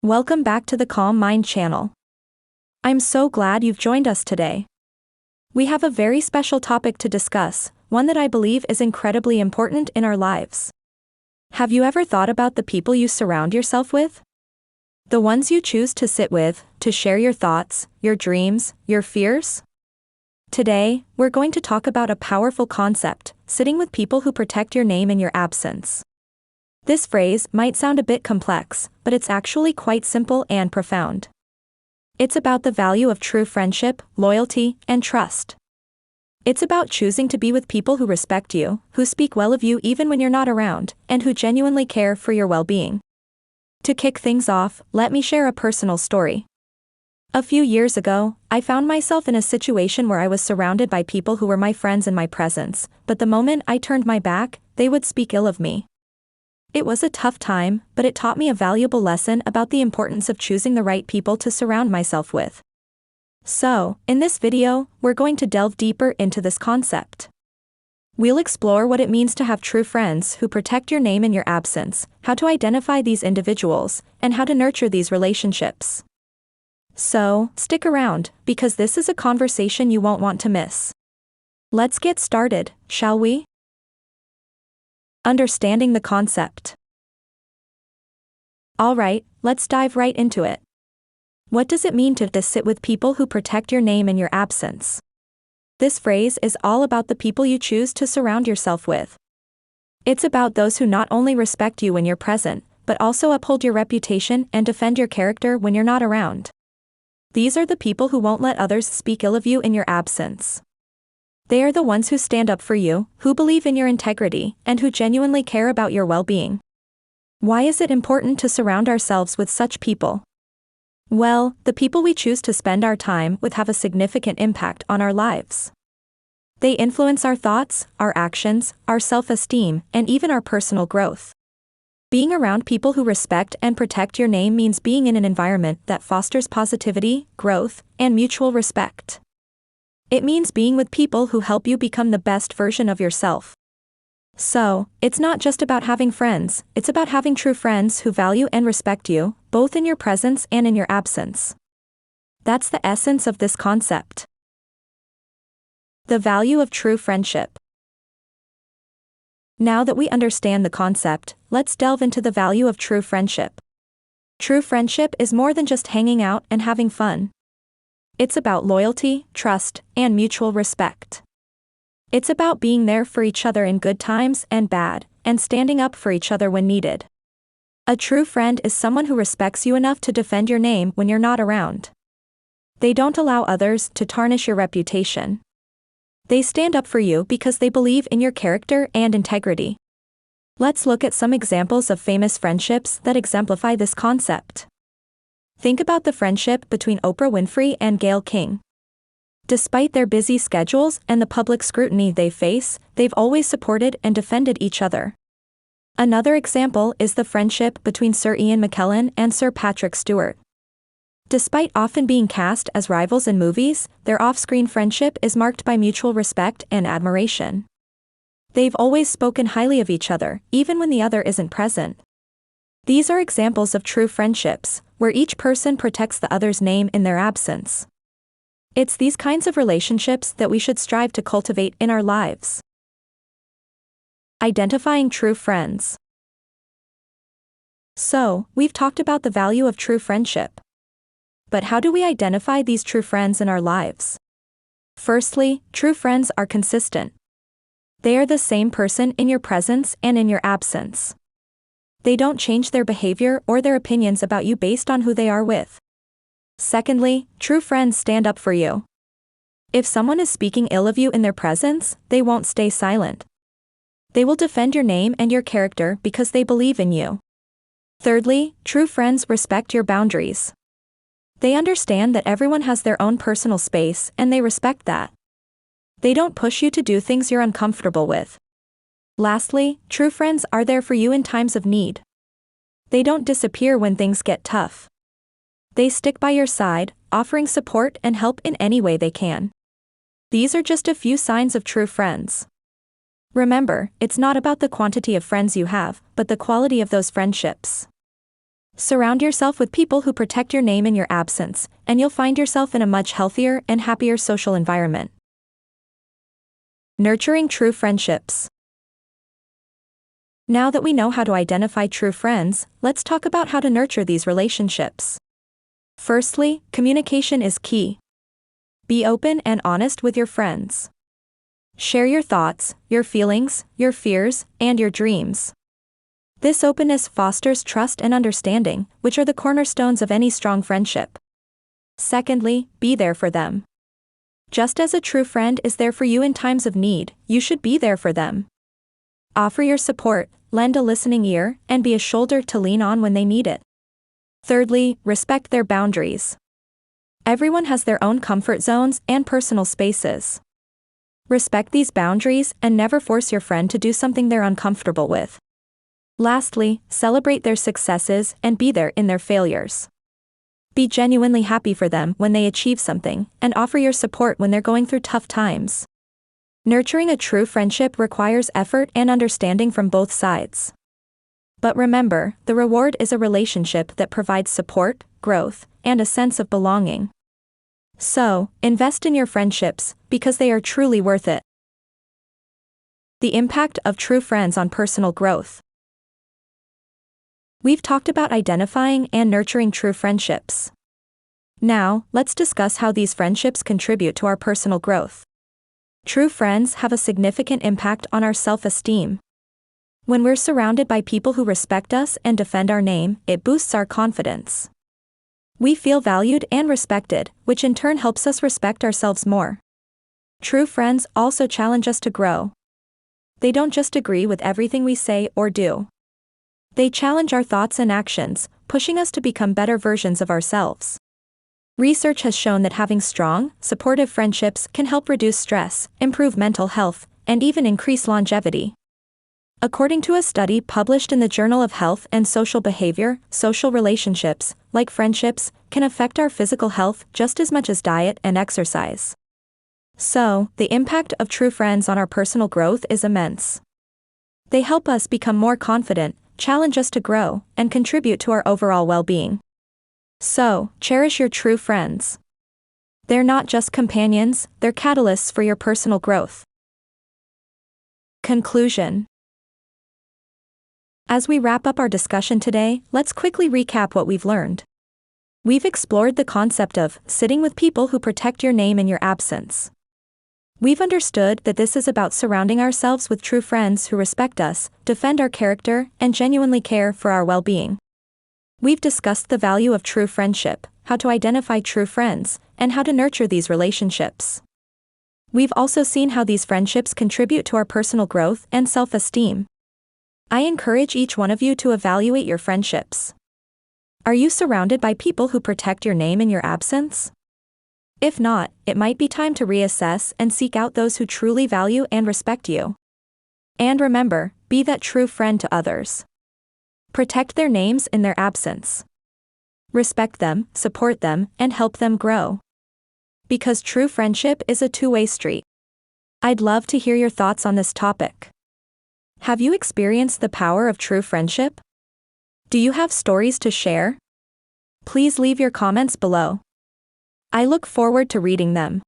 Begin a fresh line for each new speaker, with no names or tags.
Welcome back to the Calm Mind channel. I'm so glad you've joined us today. We have a very special topic to discuss, one that I believe is incredibly important in our lives. Have you ever thought about the people you surround yourself with? The ones you choose to sit with, to share your thoughts, your dreams, your fears? Today, we're going to talk about a powerful concept, sitting with people who protect your name in your absence. This phrase might sound a bit complex, but it's actually quite simple and profound. It's about the value of true friendship, loyalty, and trust. It's about choosing to be with people who respect you, who speak well of you even when you're not around, and who genuinely care for your well-being. To kick things off, let me share a personal story. A few years ago, I found myself in a situation where I was surrounded by people who were my friends in my presence, but the moment I turned my back, they would speak ill of me. It was a tough time, but it taught me a valuable lesson about the importance of choosing the right people to surround myself with. So, in this video, we're going to delve deeper into this concept. We'll explore what it means to have true friends who protect your name in your absence, how to identify these individuals, and how to nurture these relationships. So, stick around, because this is a conversation you won't want to miss. Let's get started, shall we? Understanding the concept. Alright, let's dive right into it. What does it mean to sit with people who protect your name in your absence? This phrase is all about the people you choose to surround yourself with. It's about those who not only respect you when you're present, but also uphold your reputation and defend your character when you're not around. These are the people who won't let others speak ill of you in your absence. They are the ones who stand up for you, who believe in your integrity, and who genuinely care about your well-being. Why is it important to surround ourselves with such people? Well, the people we choose to spend our time with have a significant impact on our lives. They influence our thoughts, our actions, our self-esteem, and even our personal growth. Being around people who respect and protect your name means being in an environment that fosters positivity, growth, and mutual respect. It means being with people who help you become the best version of yourself. So, it's not just about having friends, it's about having true friends who value and respect you, both in your presence and in your absence. That's the essence of this concept. The value of true friendship. Now that we understand the concept, let's delve into the value of true friendship. True friendship is more than just hanging out and having fun. It's about loyalty, trust, and mutual respect. It's about being there for each other in good times and bad, and standing up for each other when needed. A true friend is someone who respects you enough to defend your name when you're not around. They don't allow others to tarnish your reputation. They stand up for you because they believe in your character and integrity. Let's look at some examples of famous friendships that exemplify this concept. Think about the friendship between Oprah Winfrey and Gayle King. Despite their busy schedules and the public scrutiny they face, they've always supported and defended each other. Another example is the friendship between Sir Ian McKellen and Sir Patrick Stewart. Despite often being cast as rivals in movies, their off-screen friendship is marked by mutual respect and admiration. They've always spoken highly of each other, even when the other isn't present. These are examples of true friendships, where each person protects the other's name in their absence. It's these kinds of relationships that we should strive to cultivate in our lives. Identifying true friends. So, we've talked about the value of true friendship. But how do we identify these true friends in our lives? Firstly, true friends are consistent. They are the same person in your presence and in your absence. They don't change their behavior or their opinions about you based on who they are with. Secondly, true friends stand up for you. If someone is speaking ill of you in their presence, they won't stay silent. They will defend your name and your character because they believe in you. Thirdly, true friends respect your boundaries. They understand that everyone has their own personal space and they respect that. They don't push you to do things you're uncomfortable with. Lastly, true friends are there for you in times of need. They don't disappear when things get tough. They stick by your side, offering support and help in any way they can. These are just a few signs of true friends. Remember, it's not about the quantity of friends you have, but the quality of those friendships. Surround yourself with people who protect your name in your absence, and you'll find yourself in a much healthier and happier social environment. Nurturing true friendships. Now that we know how to identify true friends, let's talk about how to nurture these relationships. Firstly, communication is key. Be open and honest with your friends. Share your thoughts, your feelings, your fears, and your dreams. This openness fosters trust and understanding, which are the cornerstones of any strong friendship. Secondly, be there for them. Just as a true friend is there for you in times of need, you should be there for them. Offer your support, lend a listening ear, and be a shoulder to lean on when they need it. Thirdly, respect their boundaries. Everyone has their own comfort zones and personal spaces. Respect these boundaries and never force your friend to do something they're uncomfortable with. Lastly, celebrate their successes and be there in their failures. Be genuinely happy for them when they achieve something, and offer your support when they're going through tough times. Nurturing a true friendship requires effort and understanding from both sides. But remember, the reward is a relationship that provides support, growth, and a sense of belonging. So, invest in your friendships, because they are truly worth it. The impact of true friends on personal growth. We've talked about identifying and nurturing true friendships. Now, let's discuss how these friendships contribute to our personal growth. True friends have a significant impact on our self-esteem. When we're surrounded by people who respect us and defend our name, it boosts our confidence. We feel valued and respected, which in turn helps us respect ourselves more. True friends also challenge us to grow. They don't just agree with everything we say or do. They challenge our thoughts and actions, pushing us to become better versions of ourselves. Research has shown that having strong, supportive friendships can help reduce stress, improve mental health, and even increase longevity. According to a study published in the Journal of Health and Social Behavior, social relationships, like friendships, can affect our physical health just as much as diet and exercise. So, the impact of true friends on our personal growth is immense. They help us become more confident, challenge us to grow, and contribute to our overall well-being. So, cherish your true friends. They're not just companions, they're catalysts for your personal growth. Conclusion. As we wrap up our discussion today, let's quickly recap what we've learned. We've explored the concept of sitting with people who protect your name in your absence. We've understood that this is about surrounding ourselves with true friends who respect us, defend our character, and genuinely care for our well-being. We've discussed the value of true friendship, how to identify true friends, and how to nurture these relationships. We've also seen how these friendships contribute to our personal growth and self-esteem. I encourage each one of you to evaluate your friendships. Are you surrounded by people who protect your name in your absence? If not, it might be time to reassess and seek out those who truly value and respect you. And remember, be that true friend to others. Protect their names in their absence. Respect them, support them, and help them grow. Because true friendship is a two-way street. I'd love to hear your thoughts on this topic. Have you experienced the power of true friendship? Do you have stories to share? Please leave your comments below. I look forward to reading them.